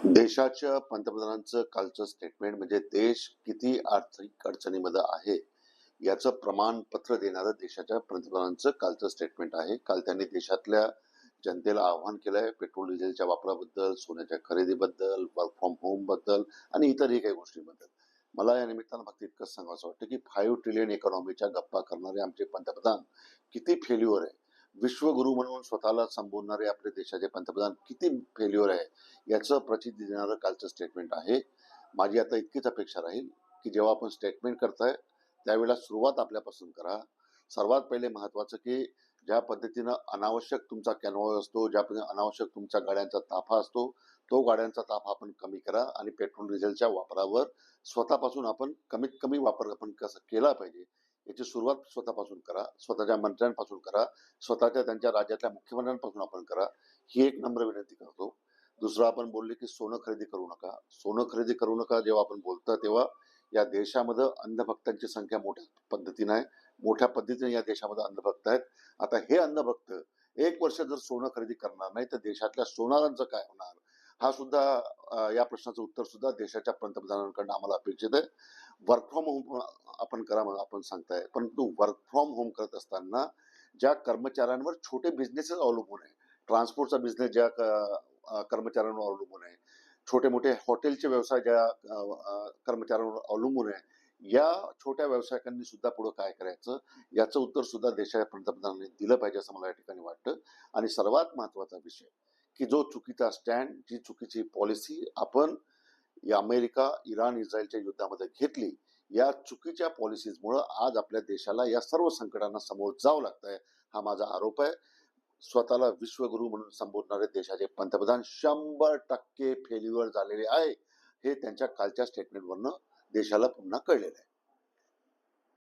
देशाच्या पंतप्रधानांचं कालचं स्टेटमेंट म्हणजे देश किती आर्थिक अडचणीमध्ये आहे याचं प्रमाणपत्र देणारं देशाच्या पंतप्रधानांचं कालचं स्टेटमेंट आहे. काल त्यांनी देशातल्या जनतेला आवाहन केलंय पेट्रोल डिझेलच्या वापराबद्दल, सोन्याच्या खरेदीबद्दल, वर्क फ्रॉम होम बद्दल आणि इतरही काही गोष्टींबद्दल. मला या निमित्तानं फक्त इतकंच सांगावं वाटतं की 5 ट्रिलियन इकॉनॉमीच्या गप्पा करणारे आमचे पंतप्रधान किती फेल्युअर आहे. विश्वगुरु म्हणून स्वतःला संबोधणारे आपले देशाचे पंतप्रधान किती फेल्युअर आहे याचं प्रचिती देणारं कालचं स्टेटमेंट आहे. माझी आता इतकीच अपेक्षा राहील की जेव्हा आपण स्टेटमेंट करताय त्यावेळेला सुरुवात आपल्यापासून करा. सर्वात पहिले महत्वाचं की ज्या पद्धतीनं अनावश्यक तुमचा कॅनव्हा असतो, ज्या पद्धतीने अनावश्यक तुमच्या गाड्यांचा ताफा असतो, तो गाड्यांचा ताफा आपण कमी करा आणि पेट्रोल डिझेलच्या वापरावर स्वतःपासून आपण कमीत कमी वापर आपण कसं केला पाहिजे याची सुरुवात स्वतःपासून करा, स्वतःच्या मंत्र्यांपासून करा, स्वतःच्या त्यांच्या राज्यातल्या मुख्यमंत्र्यांपासून आपण करा, ही एक नम्र विनंती करतो. दुसरं आपण बोलले की सोनं खरेदी करू नका. सोनं खरेदी करू नका जेव्हा आपण बोलतो तेव्हा या देशामध्ये अंधभक्तांची संख्या मोठ्या पद्धतीने या देशामध्ये अंधभक्त आहेत. आता हे अंधभक्त 1 वर्ष जर सोनं खरेदी करणार नाही तर देशातल्या सोनारांचं काय होणार, हा सुद्धा या प्रश्नाचं उत्तर सुद्धा देशाच्या पंतप्रधानांकडून आम्हाला अपेक्षित आहे. वर्क फ्रॉम होम आपण करा म्हणून आपण सांगताय, परंतु वर्क फ्रॉम होम करत असताना ज्या कर्मचाऱ्यांवर छोटे बिझनेसेस अवलंबून आहे, ट्रान्सपोर्टचा बिझनेस ज्या कर्मचाऱ्यांवर अवलंबून आहे, छोटे मोठे हॉटेलचे व्यवसाय ज्या कर्मचाऱ्यांवर अवलंबून आहे, या छोट्या व्यावसायिकांनी सुद्धा पुढे काय करायचं याचं उत्तर सुद्धा देशाच्या पंतप्रधानांनी दिलं पाहिजे असं मला या ठिकाणी वाटतं. आणि सर्वात महत्वाचा विषय की जो चुकीचा स्टँड, जी चुकीची पॉलिसी आपण या अमेरिका इराण इस्रायलच्या युद्धामध्ये घेतली, या चुकीच्या पॉलिसीजमुळे आज आपल्या देशाला या सर्व संकटांना समोर जावं लागतंय, हा माझा आरोप आहे. स्वतःला विश्वगुरु म्हणून संबोधणारे देशाचे पंतप्रधान 100% फेल्युअर झालेले आहे, हे त्यांच्या कालच्या स्टेटमेंटवरनं देशाला पुन्हा कळलेलं आहे.